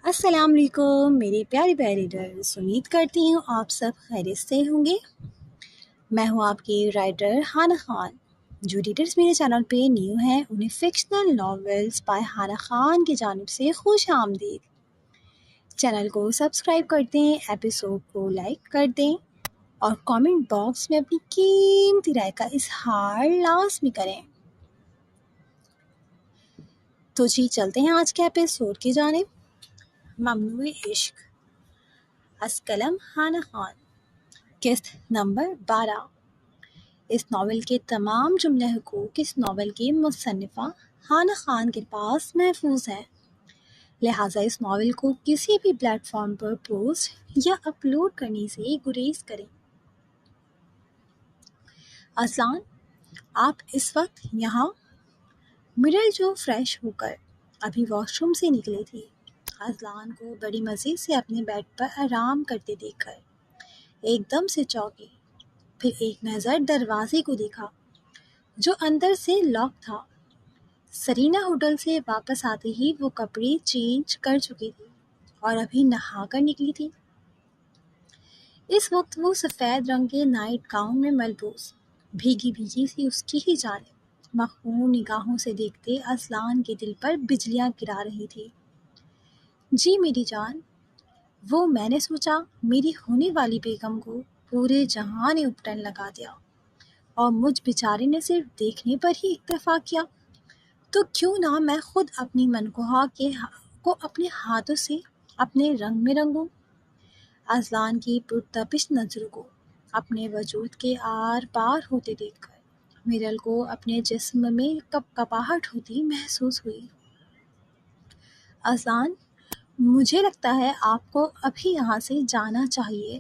السلام علیکم میرے پیارے پیارے ریڈرز، امید کرتی ہوں آپ سب خیریت سے ہوں گے۔ میں ہوں آپ کی رائٹر ہانا خان۔ جو ریڈرز میرے چینل پہ نیو ہیں انہیں فکشنل ناولز بائی ہانا خان کی جانب سے خوش آمدید۔ چینل کو سبسکرائب کر دیں، ایپیسوڈ کو لائک کر دیں اور کامنٹ باکس میں اپنی قیمتی رائے کا اظہار لازمی کریں۔ تو جی چلتے ہیں آج کے ایپیسوڈ کی جانب۔ ممنوع عشق، از قلم ہانا خان، قسط نمبر 12۔ اس ناول کے تمام جملے حقوق اس ناول کی مصنفہ ہانا خان کے پاس محفوظ ہیں، لہٰذا اس ناول کو کسی بھی پلیٹ فارم پر پوسٹ یا اپلوڈ کرنے سے گریز کریں۔ اذلان، آپ اس وقت یہاں؟ مرل جو فریش ہو کر ابھی واش روم سے نکلی تھی، اذلان کو بڑی مزے سے اپنے بیڈ پر آرام کرتے دیکھ کر ایک دم سے چونکی، پھر ایک نظر دروازے کو دیکھا جو اندر سے لاک تھا۔ سرینا ہوٹل سے واپس آتے ہی وہ کپڑے چینج کر چکی تھی اور ابھی نہا کر نکلی تھی۔ اس وقت وہ سفید رنگ کے نائٹ گاؤن میں ملبوس بھیگی بھیگی سی اس کی ہی جانب مخمور نگاہوں سے دیکھتے اذلان کے دل پر بجلیاں گرا رہی تھی۔ جی میری جان، وہ میں نے سوچا میری ہونے والی بیگم کو پورے جہاں نے اپٹن لگا دیا اور مجھ بیچارے نے صرف دیکھنے پر ہی اکتفا کیا، تو کیوں نہ میں خود اپنی منکوہا کو اپنے ہاتھوں سے اپنے رنگ میں رنگوں۔ اذلان کی پرتپش نظروں کو اپنے وجود کے آر پار ہوتے دیکھ کر مرل کو اپنے جسم میں کپکپاہٹ ہوتی محسوس ہوئی۔ اذلان، مجھے لگتا ہے آپ کو ابھی یہاں سے جانا چاہیے۔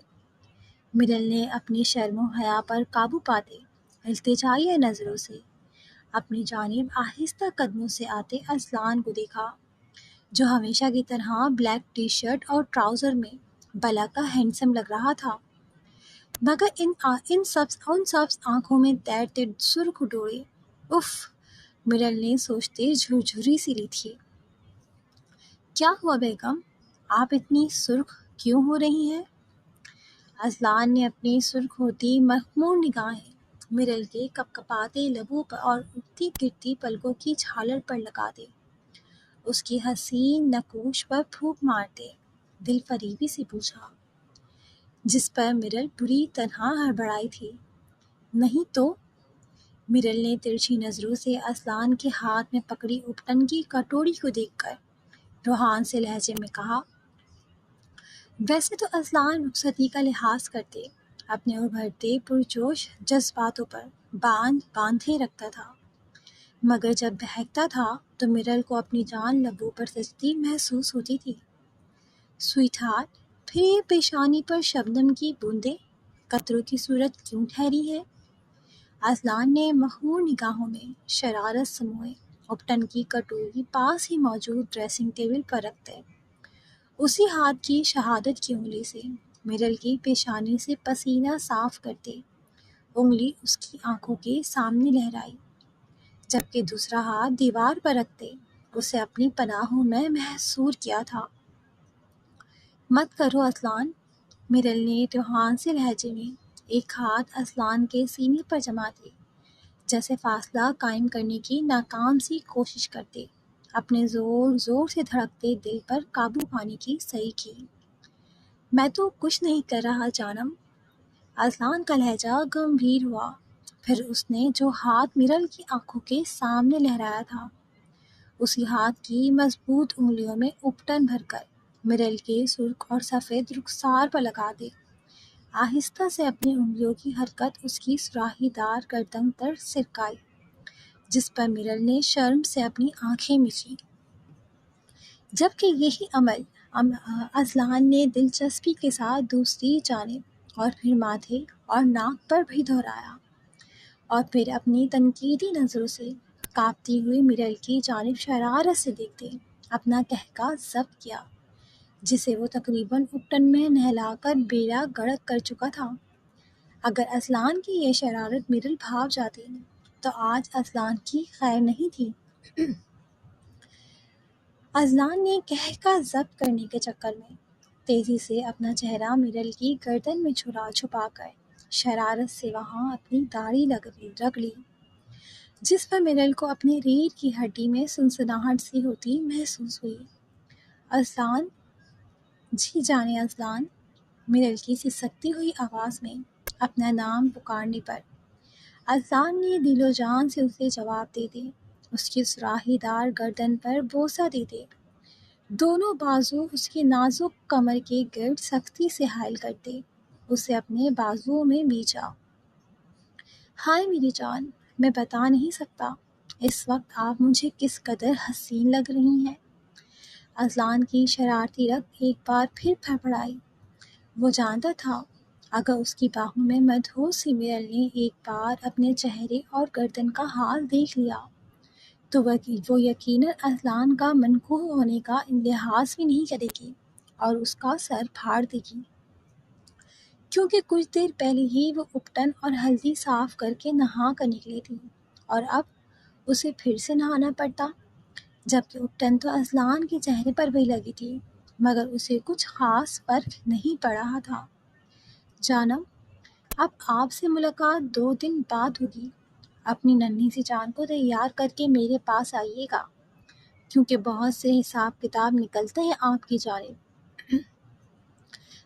مرل نے اپنی شرم و حیا پر قابو پاتے التجائیہ نظروں سے اپنی جانب آہستہ قدموں سے آتے اذلان کو دیکھا، جو ہمیشہ کی طرح بلیک ٹی شرٹ اور ٹراؤزر میں بلا کا ہینڈسم لگ رہا تھا، مگر ان سبز آنکھوں میں تیرتے سرخ ڈوڑے، اف! مرل نے سوچتے جھرجھری سی لی تھی۔ کیا ہوا بیگم، آپ اتنی سرخ کیوں ہو رہی ہیں؟ اذلان نے اپنی سرخ ہوتی مخمور نگاہیں مرل کے کپکپاتے لبوں پر اور اٹھتی گرتی پلکوں کی جھالر پر لگا دے اس کی حسین نقوش پر پھونک مارتے دل فریبی سے پوچھا، جس پر مرل بری طرح ہڑبڑائی تھی۔ نہیں تو؟ مرل نے ترچھی نظروں سے اذلان کے ہاتھ میں پکڑی اپٹن کی کٹوری کو دیکھ کر روحان سے لہجے میں کہا۔ ویسے تو اذلان رخصتی کا لحاظ کرتے اپنے ابھرتے پرجوش جذباتوں پر باندھے رکھتا تھا، مگر جب بہکتا تھا تو مرل کو اپنی جان لبوں پر سجتی محسوس ہوتی تھی۔ سویٹ ہارٹ، پھر یہ پیشانی پر شبنم کی بوندیں قطروں کی صورت کیوں ٹھہری ہے؟ اذلان نے مخمور نگاہوں میں شرارت سموئے اپٹن کی کٹوری پاس ہی موجود ڈریسنگ ٹیبل پر رکھتے اسی ہاتھ کی شہادت کی انگلی سے مرل کی پیشانی سے پسینہ صاف کرتے انگلی اس کی آنکھوں کے سامنے لہرائی، جبکہ دوسرا ہاتھ دیوار پر رکھتے اسے اپنی پناہوں میں محصور کیا تھا۔ مت کرو اذلان، مرل نے روحان سے لہجے میں ایک ہاتھ اذلان کے سینے پر جماتے جیسے فاصلہ قائم کرنے کی ناکام سی کوشش کرتے اپنے زور زور سے دھڑکتے دل پر قابو پانے کی صحیح کی۔ میں تو کچھ نہیں کر رہا جانم۔ اذلان کا لہجہ گمبھیر ہوا، پھر اس نے جو ہاتھ مرل کی آنکھوں کے سامنے لہرایا تھا اسی ہاتھ کی مضبوط انگلیوں میں اپٹن بھر کر مرل کے سرخ اور سفید رخسار پر لگا دے آہستہ سے اپنی انگلیوں کی حرکت اس کی سراہی دار گردن پر سرکائی، جس پر مرل نے شرم سے اپنی آنکھیں مچی، جبکہ یہی عمل اذلان نے دلچسپی کے ساتھ دوسری جانب اور پھر ماتھے اور ناک پر بھی دہرایا، اور پھر اپنی تنقیدی نظروں سے کانپتی ہوئی مرل کی جانب شرارت سے دیکھتے اپنا قہقہ ضبط کیا، جسے وہ تقریباً اپٹن میں نہلا کر بیڑا غرق کر چکا تھا۔ اگر اذلان کی یہ شرارت مرل بھاپ جاتی تو آج اذلان کی خیر نہیں تھی۔ اذلان نے قہقہ ضبط کرنے کے چکر میں تیزی سے اپنا چہرہ مرل کی گردن میں چھپا کر شرارت سے وہاں اپنی داڑھی رگڑ لی، جس پر مرل کو اپنی ریڑھ کی ہڈی میں سنسناہٹ سی ہوتی محسوس ہوئی۔ اذلان، جی جانے اذلان، مرل کی سسکتی ہوئی آواز میں اپنا نام پکارنے پر اذلان نے دل و جان سے اسے جواب دیتے اس کی سراہی دار گردن پر بوسہ دیتے دونوں بازو اس کے نازک کمر کے گرد سختی سے حائل کرتے اسے اپنے بازوؤں میں بیچا۔ ہائے میری جان، میں بتا نہیں سکتا اس وقت آپ مجھے کس قدر حسین لگ رہی ہیں۔ اذلان کی شرارتی رگ ایک بار پھر پھڑپڑائی۔ وہ جانتا تھا اگر اس کی باہوں میں مدہوش سی مرل نے ایک بار اپنے چہرے اور گردن کا حال دیکھ لیا تو وہ یقیناً اذلان کا منقوہ ہونے کا لحاظ بھی نہیں کرے گی اور اس کا سر پھاڑ دے گی، کیونکہ کچھ دیر پہلے ہی وہ اپٹن اور ہلدی صاف کر کے نہا کر نکلی تھی اور اب اسے پھر سے نہانا پڑتا، جبکہ اپٹن تو اذلان کے چہرے پر بھی لگی تھی مگر اسے کچھ خاص فرق نہیں پڑ رہا تھا۔ جانم، اب آپ سے ملاقات 2 دن بعد ہوگی، اپنی ننھی سی جان کو تیار کر کے میرے پاس آئیے گا کیونکہ بہت سے حساب کتاب نکلتے ہیں آپ کی جانب۔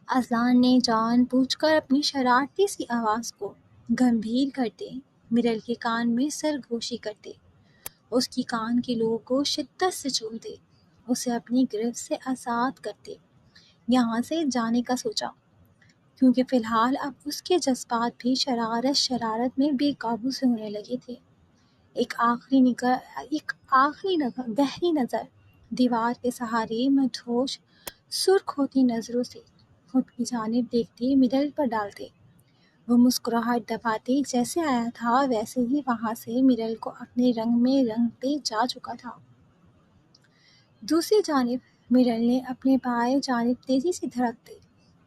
اذلان نے جان بوجھ کر اپنی شرارتی سی آواز کو گمبھیر کرتے مرل کے کان میں سرگوشی کرتے اس کی کان کے لوگوں کو شدت سے چومتے اسے اپنی گرفت سے آزاد کرتے یہاں سے جانے کا سوچا، کیونکہ فی الحال اب اس کے جذبات بھی شرارت میں بے قابو سے ہونے لگے تھے۔ ایک آخری گہری نظر دیوار کے سہارے مدہوش سرخ ہوتی نظروں سے خود کی جانب دیکھتے مرل پر ڈالتے، وہ مسکراہٹ دباتے جیسے آیا تھا ویسے ہی وہاں سے مرل کو اپنے رنگ میں رنگتے جا چکا تھا۔ دوسری جانب مرل نے اپنے بائیں جانب تیزی سے دھڑکتے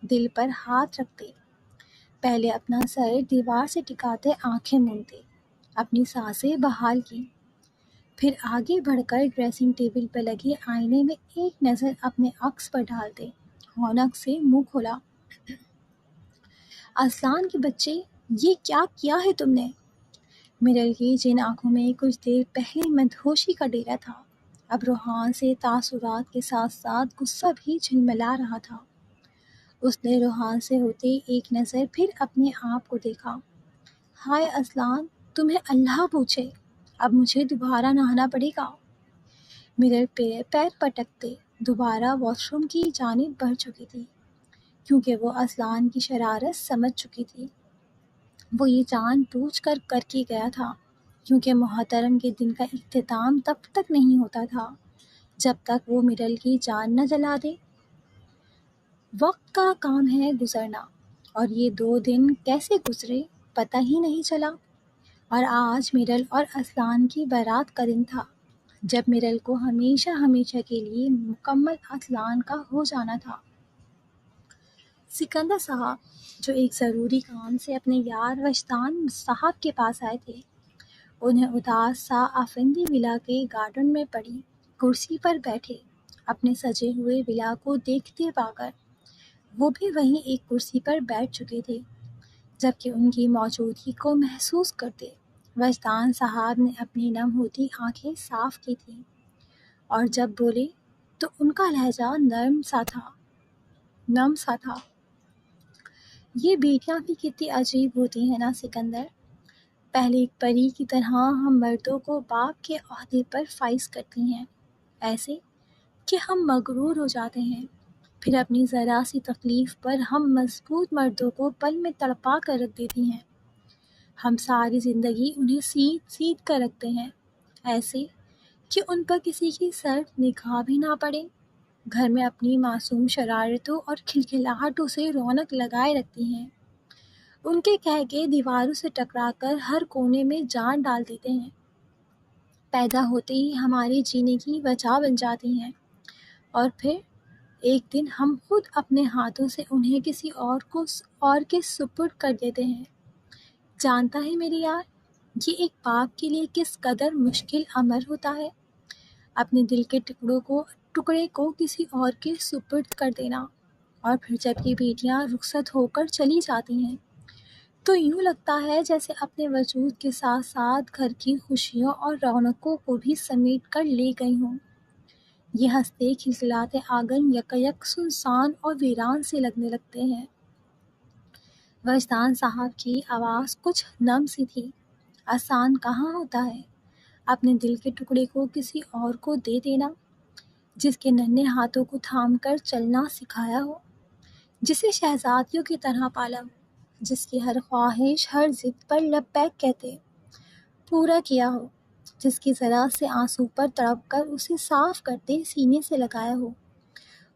دل پر ہاتھ رکھتے پہلے اپنا سر دیوار سے ٹکاتے آنکھیں مونتے اپنی سانسیں بحال کی، پھر آگے بڑھ کر ڈریسنگ ٹیبل پر لگے آئینے میں ایک نظر اپنے عکس پر ڈالتے رونق سے منہ کھولا۔ اذلان کے بچے، یہ کیا کیا ہے تم نے؟ مرل کی جن آنکھوں میں کچھ دیر پہلے مدہوشی کا ڈیرا تھا اب روحان سے تاثرات کے ساتھ ساتھ غصہ بھی جھلملا رہا تھا۔ اس نے روحان سے ہوتے ایک نظر پھر اپنے آپ کو دیکھا۔ ہائے اذلان، تمہیں اللہ پوچھے، اب مجھے دوبارہ نہانا پڑے گا۔ مرل پیر پٹکتے دوبارہ واش روم کی جانب بڑھ چکی تھی، کیونکہ وہ اذلان کی شرارت سمجھ چکی تھی۔ وہ یہ جان بوجھ کر کے گیا تھا، کیونکہ محترم کے دن کا اختتام تب تک نہیں ہوتا تھا جب تک وہ مرل کی جان نہ جلا دے۔ وقت کا کام ہے گزرنا، اور یہ 2 دن کیسے گزرے پتہ ہی نہیں چلا، اور آج مرل اور اذلان کی بارات کا دن تھا جب مرل کو ہمیشہ کے لیے مکمل اذلان کا ہو جانا تھا۔ سکندر صاحب، جو ایک ضروری کام سے اپنے یار وجدان صاحب کے پاس آئے تھے، انہیں اداس سا آفندی ولا کے گارڈن میں پڑی کرسی پر بیٹھے اپنے سجے ہوئے ولا کو دیکھتے پا کر وہ بھی وہیں ایک کرسی پر بیٹھ چکے تھے، جبکہ ان کی موجودگی کو محسوس کرتے وجدان صاحب نے اپنی نم ہوتی آنکھیں صاف کی تھیں اور جب بولے تو ان کا لہجہ نرم سا تھا۔ یہ بیٹیاں بھی کتنی عجیب ہوتی ہیں نا سکندر، پہلے ایک پری کی طرح ہم مردوں کو باپ کے عہدے پر فائز کرتی ہیں، ایسے کہ ہم مغرور ہو جاتے ہیں، پھر اپنی ذرا سی تکلیف پر ہم مضبوط مردوں کو پل میں تڑپا کر رکھ دیتی ہیں، ہم ساری زندگی انہیں سیدھ کر رکھتے ہیں، ایسے کہ ان پر کسی کی سرد نگاہ بھی نہ پڑے، گھر میں اپنی معصوم شرارتوں اور کھلکھلاہٹوں سے رونق لگائے رکھتی ہیں، ان کے کہہ کے دیواروں سے ٹکرا کر ہر کونے میں جان ڈال دیتے ہیں، پیدا ہوتے ہی ہمارے جینے کی وجہ بن جاتی ہیں، اور پھر ایک دن ہم خود اپنے ہاتھوں سے انہیں کسی اور کے سپرد کر دیتے ہیں۔ جانتا ہے میرے یار، یہ ایک باپ کے لیے کس قدر مشکل امر ہوتا ہے، اپنے دل کے ٹکڑوں کو ٹکڑے کو کسی اور کے سپرد کر دینا، اور پھر جب یہ بیٹیاں رخصت ہو کر چلی جاتی ہیں تو یوں لگتا ہے جیسے اپنے وجود کے ساتھ ساتھ گھر کی خوشیوں اور رونقوں کو بھی سمیٹ کر لے گئی ہوں۔ یہ ہنستے کھلکھلاتے آنگن یکایک سنسان اور ویران سے لگنے لگتے ہیں۔ وجدان صاحب کی آواز کچھ نم سی تھی۔ آسان کہاں ہوتا ہے اپنے دل کے ٹکڑے کو کسی اور کو دے دینا، جس کے ننھے ہاتھوں کو تھام کر چلنا سکھایا ہو، جسے شہزادیوں کی طرح پالا ہو، جس کی ہر خواہش ہر ضد پر لبیک کہتے پورا کیا ہو، جس کی ذرا سے آنسو پر تڑپ کر اسے صاف کرتے سینے سے لگایا ہو۔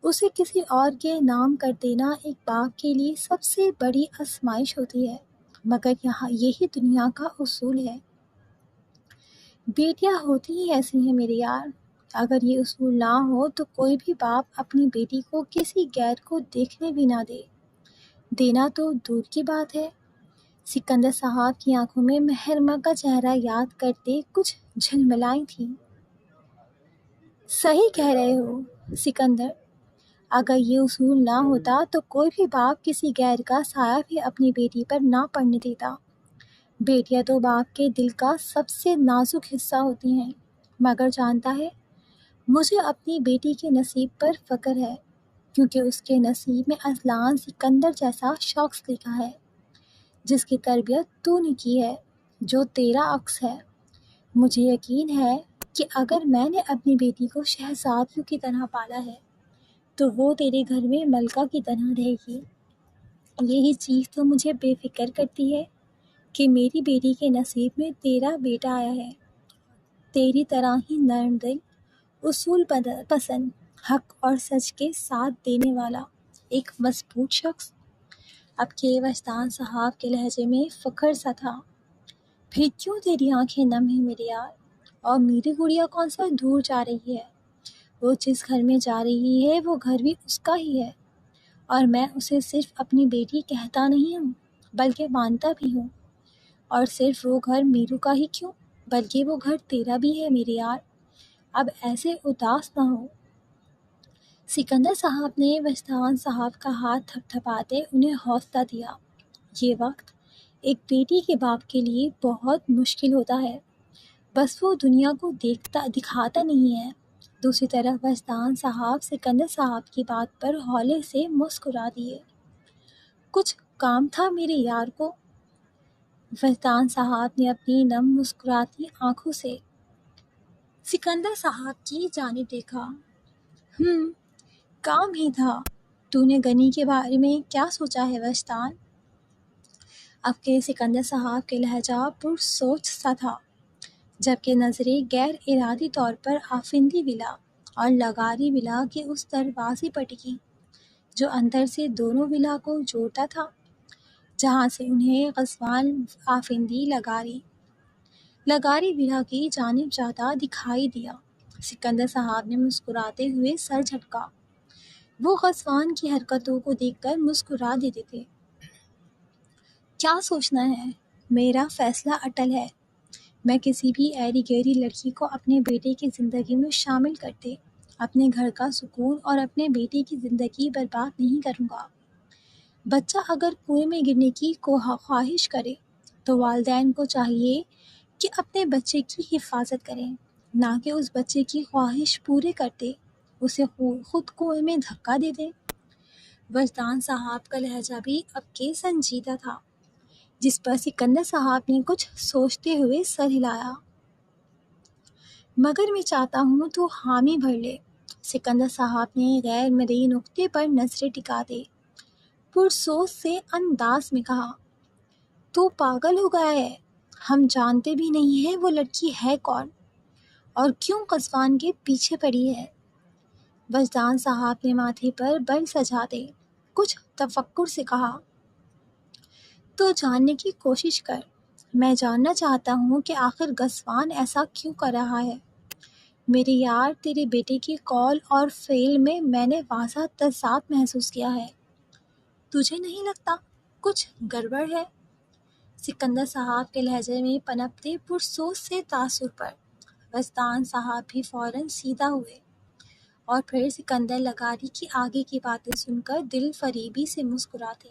اسے کسی اور کے نام کر دینا ایک باپ کے لیے سب سے بڑی آزمائش ہوتی ہے، مگر یہاں یہی دنیا کا اصول ہے۔ بیٹیاں ہوتی ہی ایسی ہیں میرے یار۔ اگر یہ اصول نہ ہو تو کوئی بھی باپ اپنی بیٹی کو کسی غیر کو دیکھنے بھی نہ دے۔ دینا تو دور کی بات ہے۔ سکندر صاحب کی آنکھوں میں محرمہ کا چہرہ یاد کرتے کچھ جھلملائی تھیں۔ صحیح کہہ رہے ہو سکندر، اگر یہ اصول نہ ہوتا تو کوئی بھی باپ کسی غیر کا سایہ بھی اپنی بیٹی پر نہ پڑنے دیتا۔ بیٹیاں تو باپ کے دل کا سب سے نازک حصہ ہوتی ہیں، مگر جانتا ہے، مجھے اپنی بیٹی کے نصیب پر فخر ہے، کیونکہ اس کے نصیب میں اذلان سکندر جیسا شخص لکھا ہے، جس کی تربیت تو نے کی ہے، جو تیرا عکس ہے۔ مجھے یقین ہے کہ اگر میں نے اپنی بیٹی کو شہزادیوں کی طرح پالا ہے تو وہ تیرے گھر میں ملکہ کی طرح رہے گی۔ یہی چیز تو مجھے بے فکر کرتی ہے کہ میری بیٹی کے نصیب میں تیرا بیٹا آیا ہے، تیری طرح ہی نرم دل، اصول پسند، حق اور سچ کے ساتھ دینے والا ایک مضبوط شخص۔ اب کے وجدان صاحب کے لہجے میں فخر سا تھا۔ پھر کیوں تیری آنکھیں نم ہیں میرے یار؟ اور میری گڑیا کون سا دور جا رہی ہے؟ وہ جس گھر میں جا رہی ہے وہ گھر بھی اس کا ہی ہے، اور میں اسے صرف اپنی بیٹی کہتا نہیں ہوں بلکہ مانتا بھی ہوں۔ اور صرف وہ گھر میرو کا ہی کیوں، بلکہ وہ گھر تیرا بھی ہے میرے یار۔ اب ایسے اداس نہ ہو۔ سکندر صاحب نے وجدان صاحب کا ہاتھ تھپ تھپاتے انہیں حوصلہ دیا۔ یہ وقت ایک بیٹی کے باپ کے لیے بہت مشکل ہوتا ہے، بس وہ دنیا کو دکھاتا نہیں ہے۔ دوسری طرف وجدان صاحب سکندر صاحب کی بات پر ہولے سے مسکرا دیے۔ کچھ کام تھا میرے یار کو؟ وجدان صاحب نے اپنی نم مسکراتی آنکھوں سے سکندر صاحب کی جانب دیکھا۔ کام ہی تھا۔ تو نے گنی کے بارے میں کیا سوچا ہے وجدان؟ اب کے سکندر صاحب کے لہجہ پرسوچ سا تھا، جبکہ نظریں غیر ارادی طور پر آفندی ولا اور لغاری ولا کے اس دروازے پر ٹکی جو اندر سے دونوں ولا کو جوڑتا تھا، جہاں سے انہیں غزوان آفندی لغاری ولا کی جانب جاتا دکھائی دیا۔ سکندر صاحب نے مسکراتے ہوئے سر جھٹکا۔ وہ غزوان کی حرکتوں کو دیکھ کر مسکرا دیتے تھے۔ کیا سوچنا ہے؟ میرا فیصلہ اٹل ہے۔ میں کسی بھی ایری گیری لڑکی کو اپنے بیٹے کی زندگی میں شامل کرتے اپنے گھر کا سکون اور اپنے بیٹے کی زندگی برباد نہیں کروں گا۔ بچہ اگر کنویں میں گرنے کی خواہش کرے تو والدین کو چاہیے کہ اپنے بچے کی حفاظت کریں، نہ کہ اس بچے کی خواہش پورے کرتے اسے خود کنویں میں دھکا دے دیں۔ وجدان صاحب کا لہجہ بھی اب کے سنجیدہ تھا، جس پر سکندر صاحب نے کچھ سوچتے ہوئے سر ہلایا۔ مگر میں چاہتا ہوں تو حامی بھر لے۔ سکندر صاحب نے غیر مرئی نقطے پر نظریں ٹکاتے پرسوچ سے انداز میں کہا، تو پاگل ہو گیا ہے؟ ہم جانتے بھی نہیں ہیں وہ لڑکی ہے کون اور کیوں غزوان کے پیچھے پڑی ہے۔ وجدان صاحب نے ماتھے پر بل سجاتے کچھ تفکر سے کہا، تو جاننے کی کوشش کر۔ میں جاننا چاہتا ہوں کہ آخر غزوان ایسا کیوں کر رہا ہے۔ میرے یار، تیرے بیٹے کی قول اور فعل میں نے واضح تضاد محسوس کیا ہے۔ تجھے نہیں لگتا کچھ گڑبڑ ہے؟ سکندر صاحب کے لہجے میں پنپتے پرسوچ سے تاثر پر وجدان صاحب بھی فوراً سیدھا ہوئے اور پھر سکندر لغاری کی آگے کی باتیں سن کر دل فریبی سے مسکراتے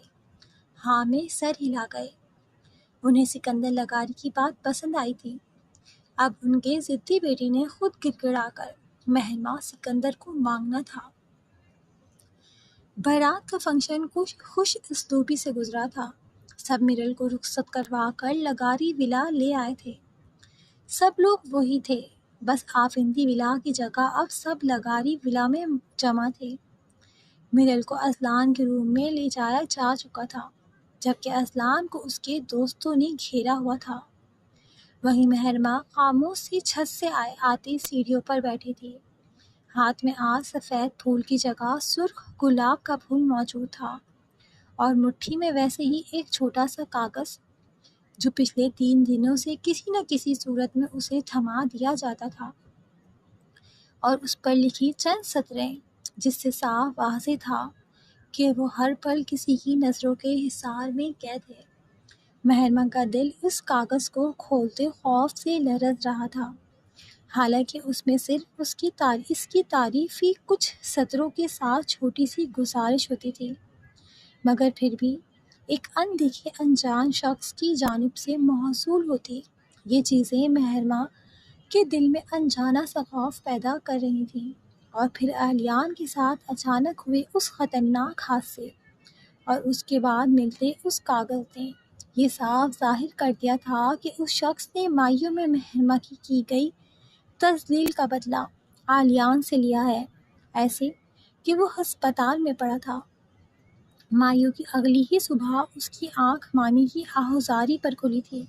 حامد سر ہلا گئے۔ انہیں سکندر لغاری کی بات پسند آئی تھی۔ اب ان کے ضدی بیٹے نے خود گڑ گڑا کر مہرماں سکندر کو مانگنا تھا۔ بارات کا فنکشن کچھ خوش اسلوبی سے گزرا تھا۔ سب میرل کو رخصت کروا کر لغاری ولا لے آئے تھے۔ سب لوگ وہی تھے، بس آفندی ولا کی جگہ اب سب لغاری ولا میں جمع تھے۔ میرل کو اذلان کے روم میں لے جایا جا چکا تھا، جبکہ اذلان کو اس کے دوستوں نے گھیرا ہوا تھا۔ وہیں مہرماں خاموش سی چھت سے آتی سیڑھیوں پر بیٹھی تھی۔ ہاتھ میں آج سفید پھول کی جگہ سرخ گلاب کا پھول موجود تھا، اور مٹھی میں ویسے ہی ایک چھوٹا سا کاغذ جو پچھلے 3 دنوں سے کسی نہ کسی صورت میں اسے تھما دیا جاتا تھا، اور اس پر لکھی چند سطریں جس سے صاف واضح تھا کہ وہ ہر پل کسی کی نظروں کے حصار میں قید ہے۔ مہرماں کا دل اس کاغذ کو کھولتے خوف سے لرز رہا تھا، حالانکہ اس میں صرف اس کی تعریفی کچھ سطروں کے ساتھ چھوٹی سی گزارش ہوتی تھی، مگر پھر بھی ایک اندیکھے انجان شخص کی جانب سے موصول ہوتی یہ چیزیں مہرماں کے دل میں انجانا سا خوف پیدا کر رہی تھیں۔ اور پھر اہلیان کے ساتھ اچانک ہوئے اس خطرناک حادثے اور اس کے بعد ملتے اس کاغذ نے یہ صاف ظاہر کر دیا تھا کہ اس شخص نے مائیوں میں مہرماں کی گئی تذلیل کا بدلہ اہلیان سے لیا ہے، ایسے کہ وہ ہسپتال میں پڑا تھا۔ مائیوں کی اگلی ہی صبح اس کی آنکھ مامی کی آہوزاری پر کھلی تھی۔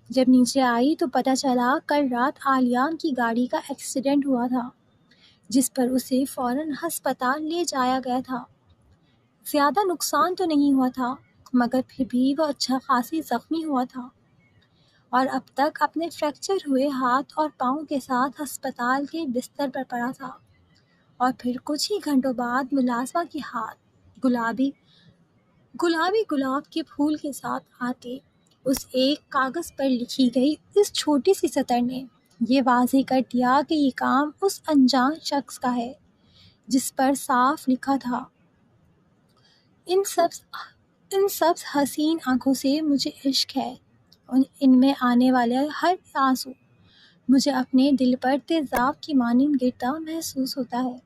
جب نیچے آئی تو پتہ چلا کل رات اہلیان کی گاڑی کا ایکسیڈنٹ ہوا تھا، جس پر اسے فوراً ہسپتال لے جایا گیا تھا۔ زیادہ نقصان تو نہیں ہوا تھا، مگر پھر بھی وہ اچھا خاصی زخمی ہوا تھا، اور اب تک اپنے فریکچر ہوئے ہاتھ اور پاؤں کے ساتھ ہسپتال کے بستر پر پڑا تھا۔ اور پھر کچھ ہی گھنٹوں بعد ملازمہ کے ہاتھ گلابی گلاب کے پھول کے ساتھ آتے اس ایک کاغذ پر لکھی گئی اس چھوٹی سی سطر نے یہ واضح کر دیا کہ یہ کام اس انجان شخص کا ہے جس پر صاف لکھا تھا، ان سب حسین آنکھوں سے مجھے عشق ہے، ان میں آنے والے ہر آنسو مجھے اپنے دل پر تیزاب کی مانند گرتا محسوس ہوتا ہے،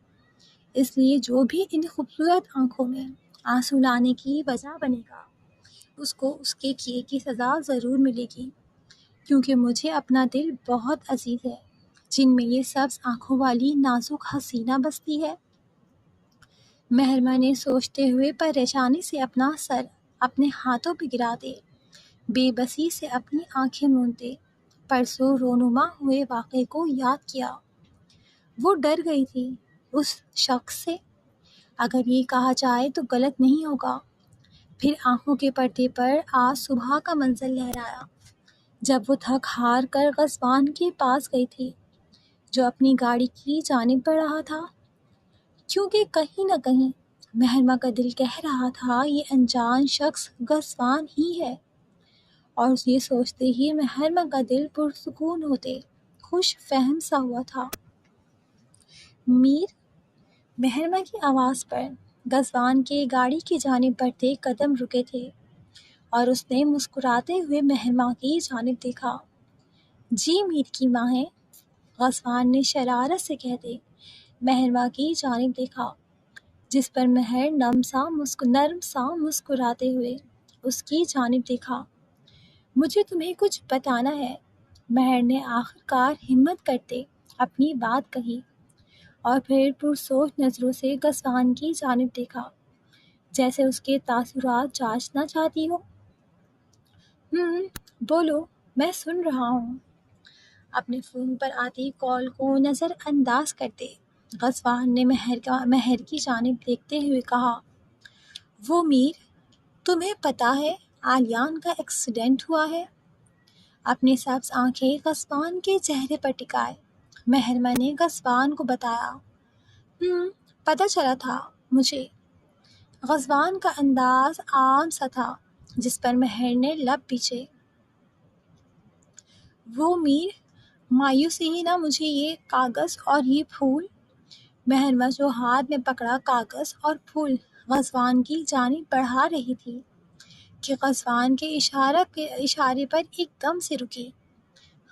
اس لیے جو بھی ان خوبصورت آنکھوں میں آنسو لانے کی وجہ بنے گا اس کو اس کے کیے کی سزا ضرور ملے گی، کیونکہ مجھے اپنا دل بہت عزیز ہے جن میں یہ سبز آنکھوں والی نازک حسینہ بستی ہے۔ مہرماں نے سوچتے ہوئے پریشانی سے اپنا سر اپنے ہاتھوں پہ گرا دے بے بسی سے اپنی آنکھیں مونتے پرسوں رونما ہوئے واقعے کو یاد کیا۔ وہ ڈر گئی تھی اس شخص سے، اگر یہ کہا جائے تو غلط نہیں ہوگا۔ پھر آنکھوں کے پردے پر آج صبح کا منظر لہرایا جب وہ تھک ہار کر غصبان کے پاس گئی تھی جو اپنی گاڑی کی جانب بڑھ رہا تھا، کیونکہ کہیں نہ کہیں مہرماں کا دل کہہ رہا تھا یہ انجان شخص غصبان ہی ہے، اور یہ سوچتے ہی مہرماں کا دل پرسکون ہوتے خوش فہم سا ہوا تھا۔ میر، مہرماں کی آواز پر غصبان کے گاڑی کی جانب بڑھتے قدم رکے تھے، اور اس نے مسکراتے ہوئے مہرماں کی جانب دیکھا۔ جی میر کی ماں ہیں، غصبان نے شرارت سے کہتے مہرماں کی جانب دیکھا، جس پر مہر نرم سا مسکراتے ہوئے اس کی جانب دیکھا۔ مجھے تمہیں کچھ بتانا ہے، مہر نے آخر کار ہمت کرتے اپنی بات کہی، اور پھر پرسوچ نظروں سے غصبان کی جانب دیکھا جیسے اس کے تاثرات جانچنا چاہتی ہو۔ بولو، میں سن رہا ہوں۔ اپنے فون پر آتی کال کو نظر انداز کرتے غصبان نے مہر کی جانب دیکھتے ہوئے کہا، وہ میر، تمہیں پتہ ہے اہلیان کا ایکسیڈنٹ ہوا ہے؟ اپنی سبز آنکھیں غصبان کے چہرے پر ٹکائے مہرماں نے غصبان کو بتایا۔ پتہ چلا تھا مجھے۔ غصبان کا انداز عام سا تھا جس پر مہر نے لب پیچھے۔ وہ میر، مایوسی ہی نہ مجھے یہ کاغذ اور یہ پھول محرمہ جو ہاتھ میں پکڑا کاغذ اور پھول غزوان کی جانب بڑھا رہی تھی کہ غزوان کے اشارے پر ایک دم سے رکی۔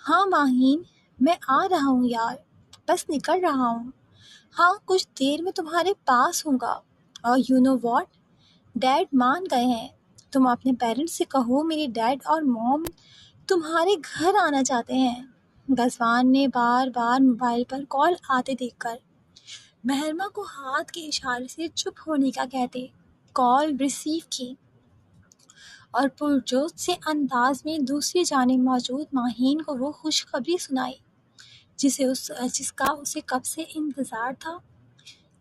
ہاں ماہین، میں آ رہا ہوں یار، بس نکل رہا ہوں۔ ہاں کچھ دیر میں تمہارے پاس ہوں گا۔ اور یو نو واٹ، ڈیڈ مان گئے ہیں۔ تم اپنے پیرنٹس سے کہو میری ڈیڈ اور موم تمہارے گھر آنا چاہتے ہیں۔ غزوان نے بار بار موبائل پر کال آتے دیکھ کر محرمہ کو ہاتھ کے اشارے سے چپ ہونے کا کہتے کال ریسیو کی اور پرجوش سے انداز میں دوسری جانب موجود ماہین کو وہ خوشخبری سنائی جس کا اسے کب سے انتظار تھا۔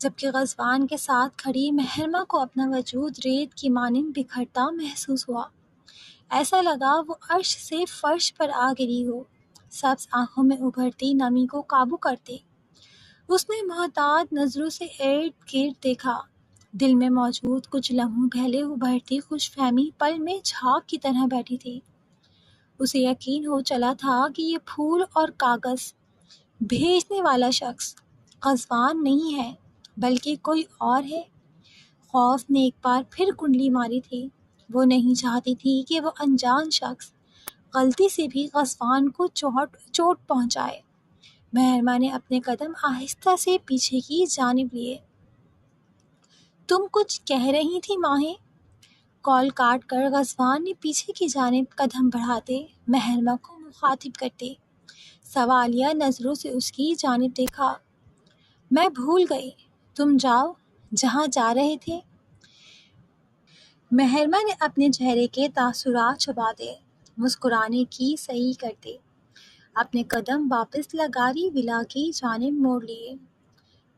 جبکہ غزوان کے ساتھ کھڑی محرمہ کو اپنا وجود ریت کی مانند بکھرتا محسوس ہوا۔ ایسا لگا وہ عرش سے فرش پر آ گری ہو۔ سبز آنکھوں میں ابھرتی نمی کو قابو کرتے اس نے محتاط نظروں سے ارد گرد دیکھا۔ دل میں موجود کچھ لمحوں پہلے ابھرتی خوش فہمی پل میں جھاگ کی طرح بیٹھی تھی۔ اسے یقین ہو چلا تھا کہ یہ پھول اور کاغذ بھیجنے والا شخص غزوان نہیں ہے بلکہ کوئی اور ہے۔ خوف نے ایک بار پھر کنڈلی ماری تھی۔ وہ نہیں چاہتی تھی کہ وہ انجان شخص غلطی سے بھی غزوان کو چوٹ پہنچائے۔ محرمہ نے اپنے قدم آہستہ سے پیچھے کی جانب لیے۔ تم کچھ کہہ رہی تھی ماہیں؟ کال کاٹ کر غزوان نے پیچھے کی جانب قدم بڑھاتے محرمہ کو مخاطب کرتے سوالیہ نظروں سے اس کی جانب دیکھا۔ میں بھول گئی، تم جاؤ جہاں جا رہے تھے۔ محرمہ نے اپنے چہرے کے تاثرات چھپا دے مسکرانے کی صحیح کرتے اپنے قدم واپس لگاری ولا کی جانب موڑ لیے۔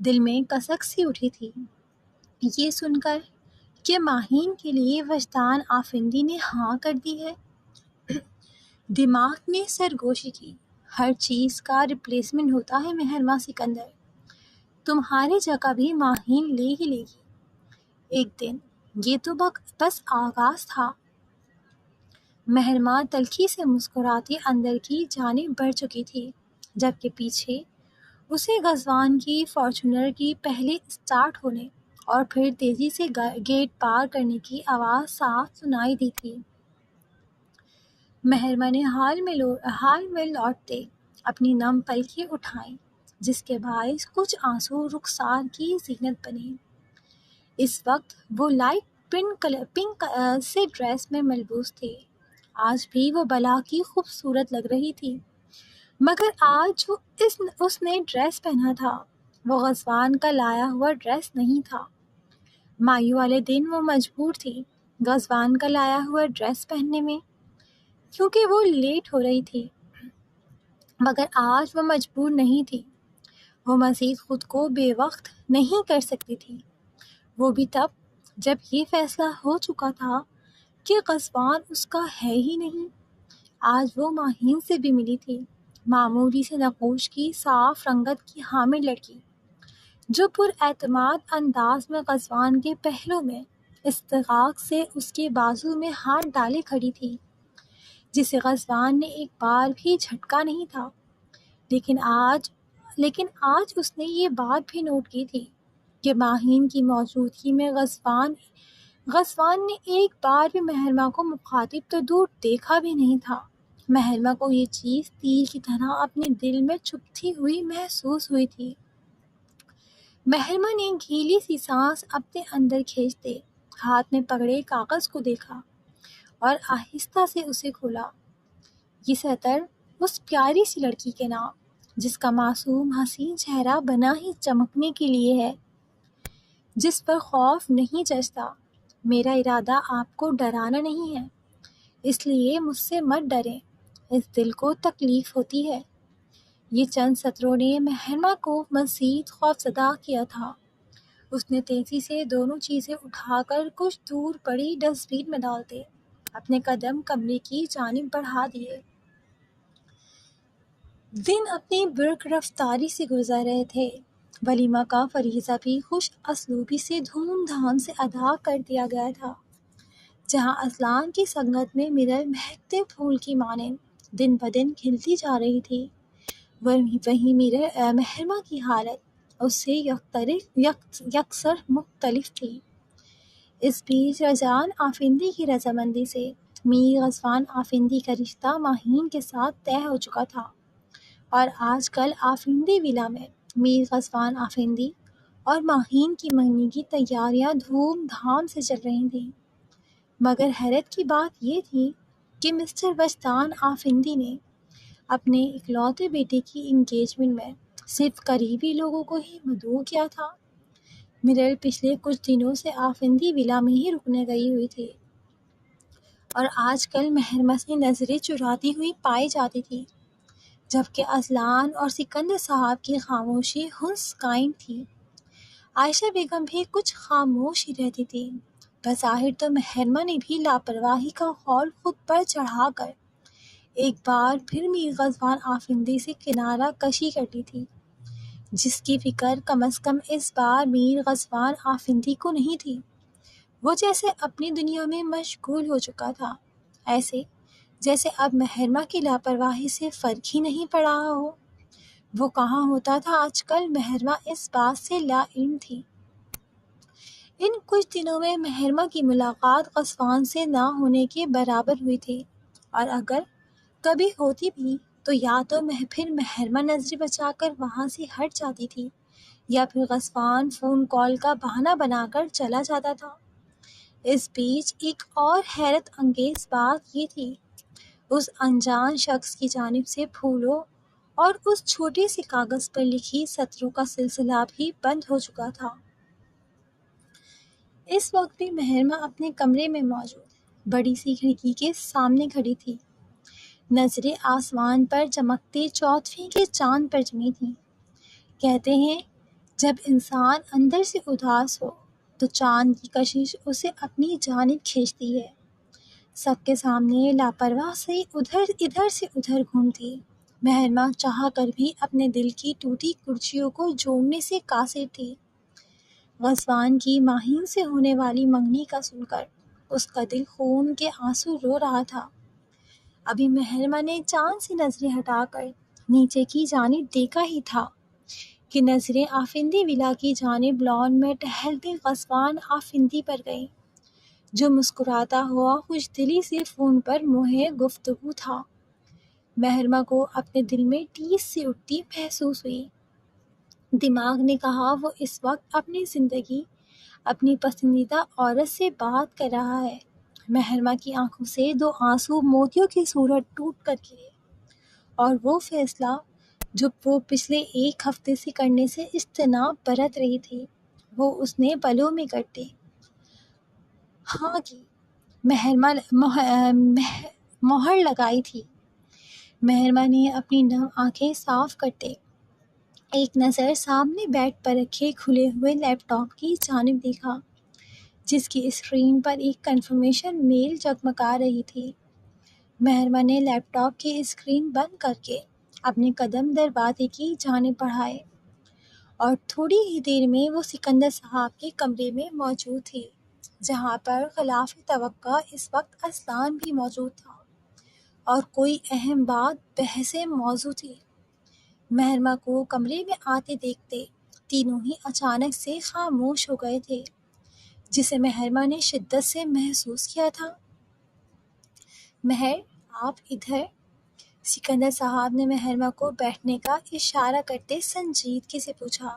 دل میں کسک سی اٹھی تھی یہ سن کر کہ ماہین کے لیے وجدان آفندی نے ہاں کر دی ہے۔ دماغ نے سرگوشی کی، ہر چیز کا ریپلیسمنٹ ہوتا ہے محرمہ سکندر، تمہاری جگہ بھی ماہین لے ہی لے گی ایک دن، یہ تو بس آغاز تھا۔ محرمہ تلخی سے مسکراتی اندر کی جانب بڑھ چکی تھی جبکہ پیچھے اسے غزوان کی فارچونر کی پہلے اسٹارٹ ہونے اور پھر تیزی سے گیٹ پار کرنے کی آواز صاف سنائی دی تھی۔ محرمہ نے حال میں لوٹتے اپنی نم پلکیں اٹھائیں جس کے باعث کچھ آنسو رخسار کی زینت بنے۔ اس وقت وہ لائٹ پنک سے ڈریس میں ملبوس تھے۔ آج بھی وہ بلا کی خوبصورت لگ رہی تھی مگر آج جو اس نے ڈریس پہنا تھا وہ غزوان کا لایا ہوا ڈریس نہیں تھا۔ مائی والے دن وہ مجبور تھی غزوان کا لایا ہوا ڈریس پہننے میں کیونکہ وہ لیٹ ہو رہی تھی، مگر آج وہ مجبور نہیں تھی۔ وہ مزید خود کو بے وقت نہیں کر سکتی تھی، وہ بھی تب جب یہ فیصلہ ہو چکا تھا کہ غزوان اس کا ہے ہی نہیں۔ آج وہ ماہین سے بھی ملی تھی، معمولی سے نقوش کی صاف رنگت کی حامل لڑکی جو پر اعتماد انداز میں غزوان کے پہلو میں استحقاق سے اس کے بازو میں ہاتھ ڈالے کھڑی تھی، جسے غزوان نے ایک بار بھی جھٹکا نہیں تھا۔ لیکن آج اس نے یہ بات بھی نوٹ کی تھی کہ ماہین کی موجودگی میں غزوان نے ایک بار بھی محرمہ کو مخاطب تو دور دیکھا بھی نہیں تھا۔ محرمہ کو یہ چیز تیر کی طرح اپنے دل میں چبھتی ہوئی محسوس ہوئی تھی۔ محرمہ نے گیلی سی سانس اپنے اندر کھینچتے ہاتھ میں پکڑے کاغذ کو دیکھا اور آہستہ سے اسے کھولا۔ یہ سطر اس پیاری سی لڑکی کے نام جس کا معصوم حسین چہرہ بنا ہی چمکنے کے لیے ہے، جس پر خوف نہیں جچتا۔ میرا ارادہ آپ کو ڈرانا نہیں ہے، اس لیے مجھ سے مت ڈریں، اس دل کو تکلیف ہوتی ہے۔ یہ چند سطروں نے محرمہ کو مزید خوفزدہ کیا تھا۔ اس نے تیزی سے دونوں چیزیں اٹھا کر کچھ دور پڑی ڈسٹ بین میں ڈالتے اپنے قدم کمرے کی جانب بڑھا دیے۔ دن اپنی برق رفتاری سے گزر رہے تھے۔ ولیمہ کا فریضہ بھی خوش اسلوبی سے دھوم دھام سے ادا کر دیا گیا تھا۔ جہاں اسلان کی سنگت میں مرل مہکتے پھول کی مانند دن بدن کھلتی جا رہی تھی، وہیں محرمہ کی حالت اس سے یکسر مختلف تھی۔ اس بیچ رجان آفندی کی رضامندی سے میر غزوان آفندی کا رشتہ ماہین کے ساتھ طے ہو چکا تھا، اور آج کل آفندی ولا میں میر غزوان آفندی اور ماہین کی منگنی کی تیاریاں دھوم دھام سے چل رہی تھیں۔ مگر حیرت کی بات یہ تھی کہ مسٹر وجدان آفندی نے اپنے اکلوتے بیٹے کی انگیجمنٹ میں صرف قریبی لوگوں کو ہی مدعو کیا تھا۔ مرل پچھلے کچھ دنوں سے آفندی ولا میں ہی رکنے گئی ہوئی تھی، اور آج کل مہرمہ سے نظریں چراتی ہوئی پائی جاتی تھی، جبکہ اذلان اور سکندر صاحب کی خاموشی حسن قائم تھی۔ عائشہ بیگم بھی کچھ خاموش ہی رہتی تھی۔ بظاہر تو مہرمہ نے بھی لاپرواہی کا خول خود پر چڑھا کر ایک بار پھر میر غزوان آفندی سے کنارہ کشی کر لی تھی، جس کی فکر کم از کم اس بار میر غزوان آفندی کو نہیں تھی۔ وہ جیسے اپنی دنیا میں مشغول ہو چکا تھا، ایسے جیسے اب مہرمہ کی لاپرواہی سے فرق ہی نہیں پڑ رہا ہو۔ وہ کہاں ہوتا تھا آج کل، مہرمہ اس بات سے لا علم تھی۔ ان کچھ دنوں میں مہرمہ کی ملاقات غزوان سے نہ ہونے کے برابر ہوئی تھی، اور اگر کبھی ہوتی بھی تو یا تو پھر مہرمہ نظر بچا کر وہاں سے ہٹ جاتی تھی، یا پھر غزوان فون کال کا بہانہ بنا کر چلا جاتا تھا۔ اس بیچ ایک اور حیرت انگیز بات یہ تھی، اس انجان شخص کی جانب سے پھولوں اور اس چھوٹے سے کاغذ پر لکھی سطروں کا سلسلہ بھی بند ہو چکا تھا۔ اس وقت بھی مہرمہ اپنے کمرے میں موجود بڑی سی کھڑکی کے سامنے کھڑی تھی، نظریں آسمان پر چمکتے چوتھویں کے چاند پر جمی تھیں۔ کہتے ہیں جب انسان اندر سے اداس ہو تو چاند کی کشش اسے اپنی جانب کھینچتی ہے۔ سب کے سامنے لاپرواہ سے ادھر سے ادھر گھومتی مہرمہ چاہ کر بھی اپنے دل کی ٹوٹی کرچیوں کو جوڑنے سے قاصر تھی۔ غزوان کی ماہین سے ہونے والی منگنی کا سن کر اس کا دل خون کے آنسو رو رہا تھا۔ ابھی مہرمہ نے چاند سے نظریں ہٹا کر نیچے کی جانب دیکھا ہی تھا کہ نظریں آفندی ولا کی جانب لان میں ٹہلتے غزوان آفندی پر گئی، جو مسکراتا ہوا خوش دلی سے فون پر منہے گفتگو تھا۔ مہرمہ کو اپنے دل میں ٹیس سی اٹھتی محسوس ہوئی۔ دماغ نے کہا وہ اس وقت اپنی زندگی اپنی پسندیدہ عورت سے بات کر رہا ہے۔ مہرمہ کی آنکھوں سے دو آنسو موتیوں کی صورت ٹوٹ کر گرے، اور وہ فیصلہ جو وہ پچھلے ایک ہفتے سے کرنے سے اجتناب برت رہی تھی، وہ اس نے پلوں میں کرتے ہاں کی مہرمہ مہر لگائی تھی۔ مہرمہ نے اپنی نم آنکھیں صاف کرتے ایک نظر سامنے بیڈ پر رکھے کھلے ہوئے لیپ ٹاپ کی جانب دیکھا، جس کی اسکرین پر ایک کنفرمیشن میل جگمگا رہی تھی۔ مہرمہ نے لیپ ٹاپ کی اسکرین بند کر کے اپنے قدم دروازے کی جانب بڑھائے، اور تھوڑی ہی دیر میں وہ سکندر صاحب کے کمرے میں موجود تھی، جہاں پر خلاف توقع اس وقت اذلان بھی موجود تھا، اور کوئی اہم بات بحث موضوع تھی۔ مہرمہ کو کمرے میں آتے دیکھتے تینوں ہی اچانک سے خاموش ہو گئے تھے، جسے مہرمہ نے شدت سے محسوس کیا تھا۔ مہر، آپ ادھر؟ سکندر صاحب نے مہرمہ کو بیٹھنے کا اشارہ کرتے سنجیدگی سے پوچھا۔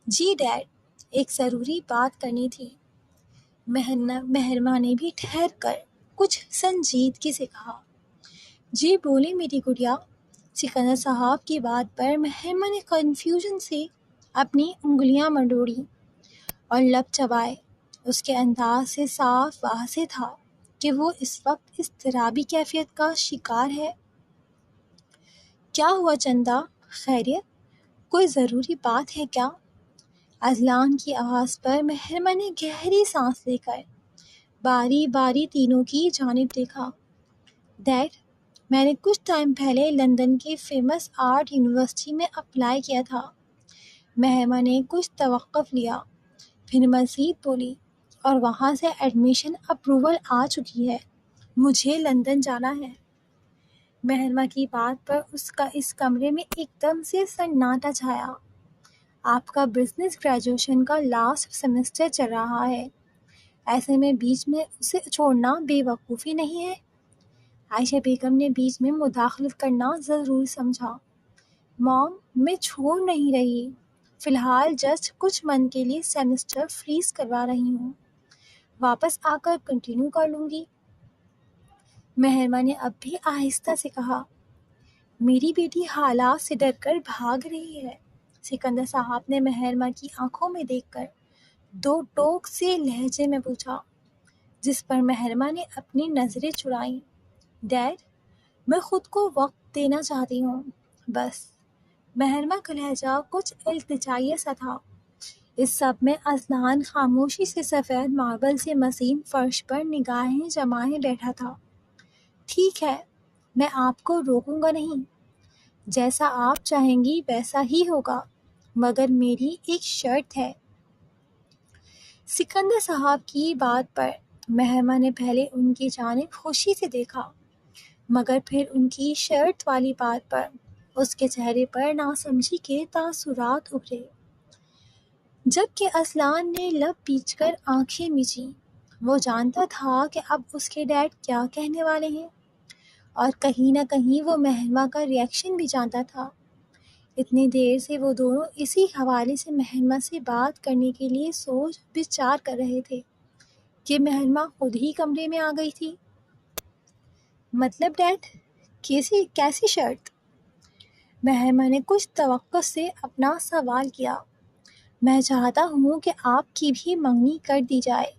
جی ڈیڈ، ایک ضروری بات کرنی تھی، مہرمہ نے بھی ٹھہر کر کچھ سنجیدگی سے کہا۔ جی بولیں میری گڑیا۔ سکندر صاحب کی بات پر مہرمہ نے کنفیوژن سے اپنی انگلیاں مروڑی اور لب چبائے۔ اس کے انداز سے صاف واضح تھا کہ وہ اس وقت اضطرابی کیفیت کا شکار ہے۔ کیا ہوا چندا، خیریت؟ کوئی ضروری بات ہے کیا؟ اذلان کی آواز پر مہرمہ نے گہری سانس لے کر باری باری تینوں کی جانب دیکھا۔ ڈیڈ، میں نے کچھ ٹائم پہلے لندن کی فیمس آرٹ یونیورسٹی میں اپلائی کیا تھا۔ مہرمہ نے کچھ توقف لیا، پھر مزید بولی، اور وہاں سے ایڈمیشن اپروول آ چکی ہے۔ مجھے لندن جانا ہے۔ مہرمہ کی بات پر اس کمرے میں ایک دم سے سناٹا چھایا۔ آپ کا بزنس گریجویشن کا لاسٹ سیمسٹر چل رہا ہے، ایسے میں بیچ میں اسے چھوڑنا بے وقوفی نہیں ہے؟ عائشہ بیگم نے بیچ میں مداخلت کرنا ضروری سمجھا۔ مام، میں چھوڑ نہیں رہی، فی الحال جسٹ کچھ منتھ کے لیے سیمسٹر فریز کروا رہی ہوں، واپس آ کر کنٹینیو کر لوں گی۔ مہرما نے اب بھی آہستہ سے کہا۔ میری بیٹی حالات سے ڈر کر بھاگ رہی ہے، سکندر صاحب نے مہرما کی آنکھوں میں دیکھ کر دو ٹوک سے لہجے میں پوچھا، جس پر مہرما نے اپنی نظریں چرائیں۔ ڈیڈ، میں خود کو وقت دینا چاہتی ہوں، بس۔ مہرما کا لہجہ کچھ التجائیہ سا تھا۔ اس سب میں اذلان خاموشی سے سفید ماربل سے مسین فرش پر نگاہیں جمائے بیٹھا تھا۔ ٹھیک ہے، میں آپ کو روکوں گا نہیں، جیسا آپ چاہیں گی ویسا ہی ہوگا، مگر میری ایک شرط ہے۔ سکندر صاحب کی بات پر مہرما نے پہلے ان کی جانب خوشی سے دیکھا، مگر پھر ان کی شرط والی بات پر اس کے چہرے پر ناسمجھی کے تاثرات ابھرے۔ جب کہ اذلان نے لب پیچ کر آنکھیں میچیں، وہ جانتا تھا کہ اب اس کے ڈیڈ کیا کہنے والے ہیں، اور کہیں نہ کہیں وہ مہرما کا ری ایکشن بھی جانتا تھا۔ اتنی دیر سے وہ دونوں اسی حوالے سے مہرما سے بات کرنے کے لیے سوچ بچار کر رہے تھے کہ مہرما خود ہی کمرے میں آ گئی تھی۔ مطلب ڈیڈ، کیسی شرط؟ مہرما نے کچھ توقع سے اپنا سوال کیا۔ میں چاہتا ہوں کہ آپ کی بھی منگنی کر دی جائے،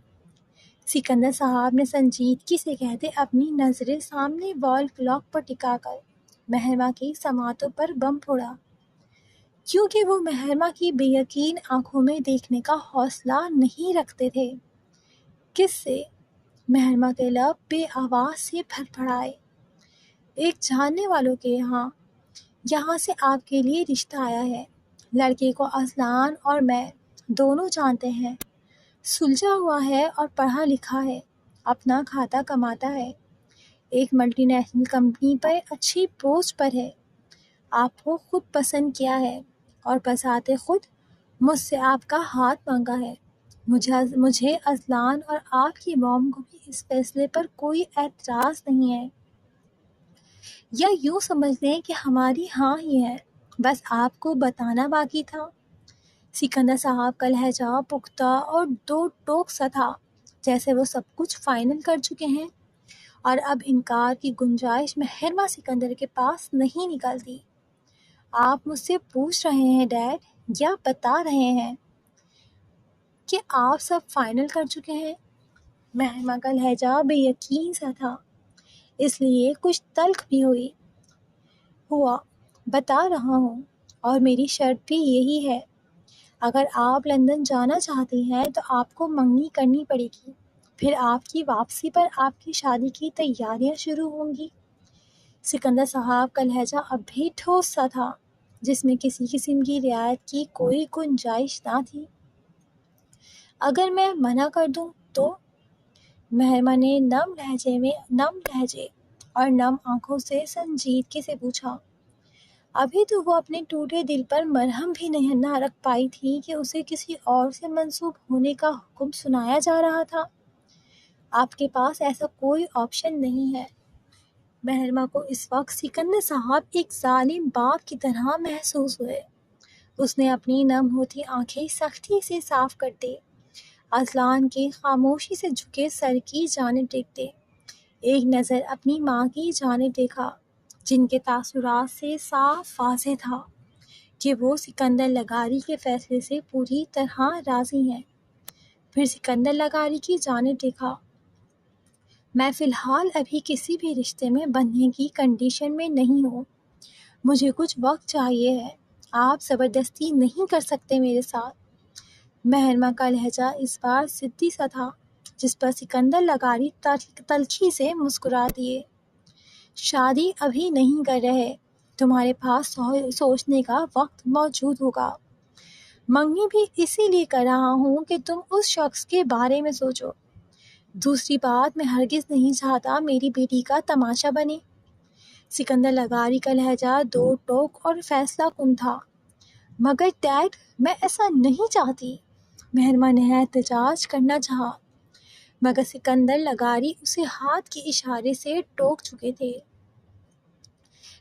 سکندر صاحب نے سنجیدگی سے کہتے اپنی نظریں سامنے وال کلاک پر ٹکا کر مہرما کی سماعتوں پر بم پھوڑا، کیونکہ وہ مہرما کی بے یقین آنکھوں میں دیکھنے کا حوصلہ نہیں رکھتے تھے۔ کس سے؟ مہرما کے لب بے آواز سے پھڑ پھڑائے۔ ایک جاننے والوں کے یہاں سے آپ کے لیے رشتہ آیا ہے۔ لڑکے کو اذلان اور میں دونوں جانتے ہیں، سلجھا ہوا ہے اور پڑھا لکھا ہے، اپنا کھاتا کماتا ہے، ایک ملٹی نیشنل کمپنی پر اچھی پوسٹ پر ہے، آپ کو خود پسند کیا ہے اور بذات خود مجھ سے آپ کا ہاتھ مانگا ہے۔ مجھے اذلان اور آپ کی موم کو بھی اس فیصلے پر کوئی اعتراض نہیں ہے، یا یوں سمجھ لیں کہ ہماری ہاں ہی ہے، بس آپ کو بتانا باقی تھا۔ سکندر صاحب کا لہجہ پختہ اور دو ٹوک سا تھا، جیسے وہ سب کچھ فائنل کر چکے ہیں اور اب انکار کی گنجائش مہرما سکندر کے پاس نہیں نکلتی۔ آپ مجھ سے پوچھ رہے ہیں ڈیڈ، یا بتا رہے ہیں کہ آپ سب فائنل کر چکے ہیں؟ مہرما کا لہجہ بے یقین سا تھا، اس لیے کچھ تلخ بھی ہوا۔ بتا رہا ہوں، اور میری شرط بھی یہی ہے، اگر آپ لندن جانا چاہتی ہیں تو آپ کو منگنی کرنی پڑے گی، پھر آپ کی واپسی پر آپ کی شادی کی تیاریاں شروع ہوں گی۔ سکندر صاحب کا لہجہ اب بھی ٹھوس سا تھا، جس میں کسی قسم کی رعایت کی کوئی گنجائش نہ تھی۔ اگر میں منع کر دوں تو؟ مہرما نے نم لہجے اور نم آنکھوں سے سنجیدگی سے پوچھا۔ ابھی تو وہ اپنے ٹوٹے دل پر مرہم بھی نہ رکھ پائی تھی کہ اسے کسی اور سے منسوب ہونے کا حکم سنایا جا رہا تھا۔ آپ کے پاس ایسا کوئی آپشن نہیں ہے۔ مہرما کو اس وقت سکندر صاحب ایک ظالم باپ کی طرح محسوس ہوئے۔ اس نے اپنی نم ہوتی آنکھیں سختی سے صاف کرتے اذلان کے خاموشی سے جھکے سر کی جانب دیکھتے ایک نظر اپنی ماں کی جانب دیکھا، جن کے تاثرات سے صاف واضح تھا کہ وہ سکندر لغاری کے فیصلے سے پوری طرح راضی ہیں۔ پھر سکندر لغاری کی جانب دیکھا۔ میں فی الحال ابھی کسی بھی رشتے میں بندھنے کی کنڈیشن میں نہیں ہوں، مجھے کچھ وقت چاہیے ہے، آپ زبردستی نہیں کر سکتے میرے ساتھ۔ مہرما کا لہجہ اس بار ضدی سا تھا، جس پر سکندر لغاری تلخی سے مسکرا دیے۔ شادی ابھی نہیں کر رہے، تمہارے پاس سوچنے کا وقت موجود ہوگا۔ منگنی بھی اسی لیے کر رہا ہوں کہ تم اس شخص کے بارے میں سوچو۔ دوسری بات، میں ہرگز نہیں چاہتا میری بیٹی کا تماشا بنے۔ سکندر لغاری کا لہجہ دو ٹوک اور فیصلہ کن تھا۔ مگر ڈیڈ میں ایسا نہیں چاہتی، مہرمہ نے احتجاج کرنا چاہا، مگر سکندر لغاری اسے ہاتھ کے اشارے سے ٹوک چکے تھے۔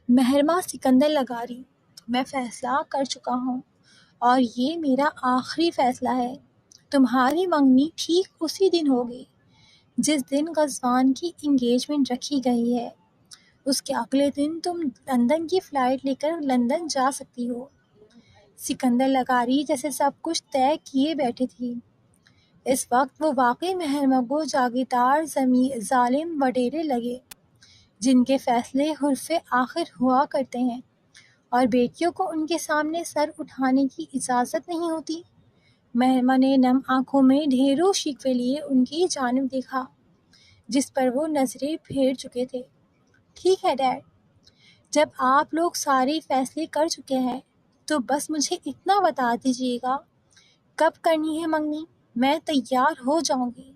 مہرمہ سکندر لغاری، میں فیصلہ کر چکا ہوں اور یہ میرا آخری فیصلہ ہے۔ تمہاری منگنی ٹھیک اسی دن ہوگی جس دن غزوان کی انگیجمنٹ رکھی گئی ہے۔ اس کے اگلے دن تم لندن کی فلائٹ لے کر لندن جا سکتی ہو۔ سکندر لغاری جیسے سب کچھ طے کیے بیٹھے تھی۔ اس وقت وہ واقعی مہرمہ کو جاگیردار ظالم وڈیرے لگے، جن کے فیصلے حرف آخر ہوا کرتے ہیں اور بیٹیوں کو ان کے سامنے سر اٹھانے کی اجازت نہیں ہوتی۔ مہرمہ نے نم آنکھوں میں ڈھیروں شکوے لیے ان کی جانب دیکھا، جس پر وہ نظریں پھیر چکے تھے۔ ٹھیک ہے ڈیڈ، جب آپ لوگ سارے فیصلے کر چکے ہیں تو بس مجھے اتنا بتا دیجیے گا کب کرنی ہے منگنی، میں تیار ہو جاؤں گی۔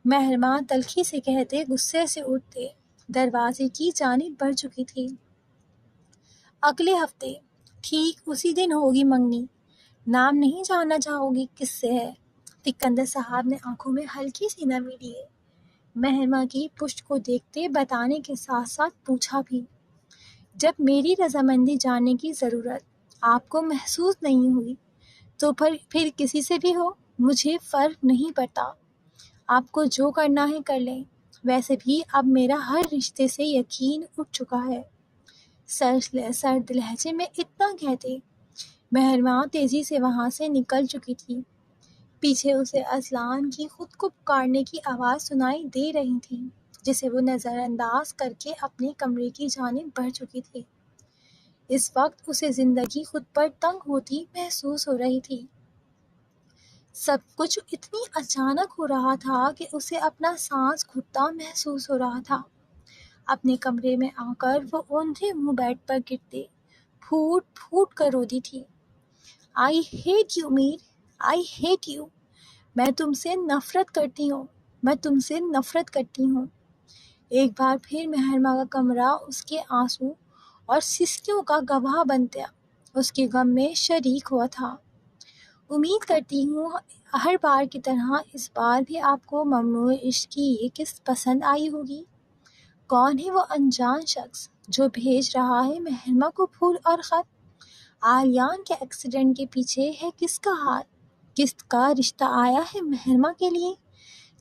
مہرمہ تلخی سے کہتے غصے سے اٹھتے دروازے کی جانب بڑھ چکی تھی۔ اگلے ہفتے، ٹھیک اسی دن ہوگی منگنی۔ نام نہیں جاننا چاہو گی کس سے ہے؟ سکندر صاحب نے آنکھوں میں ہلکی سی نمی لیے، مہرمہ کی پشت کو دیکھتے بتانے کے ساتھ ساتھ پوچھا بھی، جب میری رضامندی جاننے کی ضرورت آپ کو محسوس نہیں ہوئی تو پھر کسی سے بھی ہو، مجھے فرق نہیں پڑتا۔ آپ کو جو کرنا ہے کر لیں، ویسے بھی اب میرا ہر رشتے سے یقین اٹھ چکا ہے۔ سرد لہجے میں اتنا کہتے مہرمہ تیزی سے وہاں سے نکل چکی تھی۔ پیچھے اسے اذلان کی خود کو پکارنے کی آواز سنائی دے رہی تھی، جسے وہ نظر انداز کر کے اپنے کمرے کی جانب بڑھ چکی تھی۔ اس وقت اسے زندگی خود پر تنگ ہوتی محسوس ہو رہی تھی۔ سب کچھ اتنی اچانک ہو رہا تھا کہ اسے اپنا سانس گھٹتا محسوس ہو رہا تھا۔ اپنے کمرے میں آ کر وہ اوندھے منہ بیڈ پر گرتے پھوٹ پھوٹ کر روتی تھی۔ I hate you Mir, I hate you, میں تم سے نفرت کرتی ہوں، میں تم سے نفرت کرتی ہوں۔ ایک بار پھر مہرمہ کا کمرہ اس کے آنسو اور سسکیوں کا گواہ بنتا اس کے غم میں شریک ہوا تھا۔ امید کرتی ہوں ہر بار کی طرح اس بار بھی آپ کو ممنوع عشق کی یہ قسط پسند آئی ہوگی۔ کون ہے وہ انجان شخص جو بھیج رہا ہے مہرمہ کو پھول اور خط؟ آریان کے ایکسیڈنٹ کے پیچھے ہے کس کا ہاتھ؟ کس کا رشتہ آیا ہے مہرمہ کے لیے؟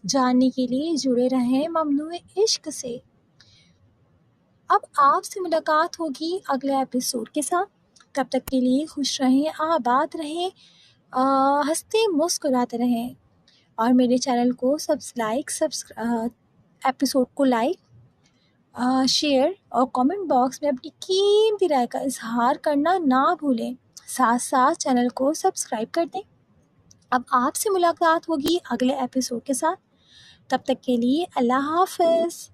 جاننے کے لیے جڑے رہیں ممنوع عشق سے۔ اب آپ سے ملاقات ہوگی اگلے ایپیسوڈ کے ساتھ۔ تب تک کے لیے خوش رہیں، آباد رہیں، ہنستے مسکراتے رہیں، اور میرے چینل کو ایپیسوڈ کو لائک، شیئر اور کامنٹ باکس میں اپنی قیمتی رائے کا اظہار کرنا نہ بھولیں۔ ساتھ ساتھ چینل کو سبسکرائب کر دیں۔ اب آپ سے ملاقات ہوگی اگلے ایپیسوڈ کے ساتھ۔ تب تک کے لیے اللہ حافظ۔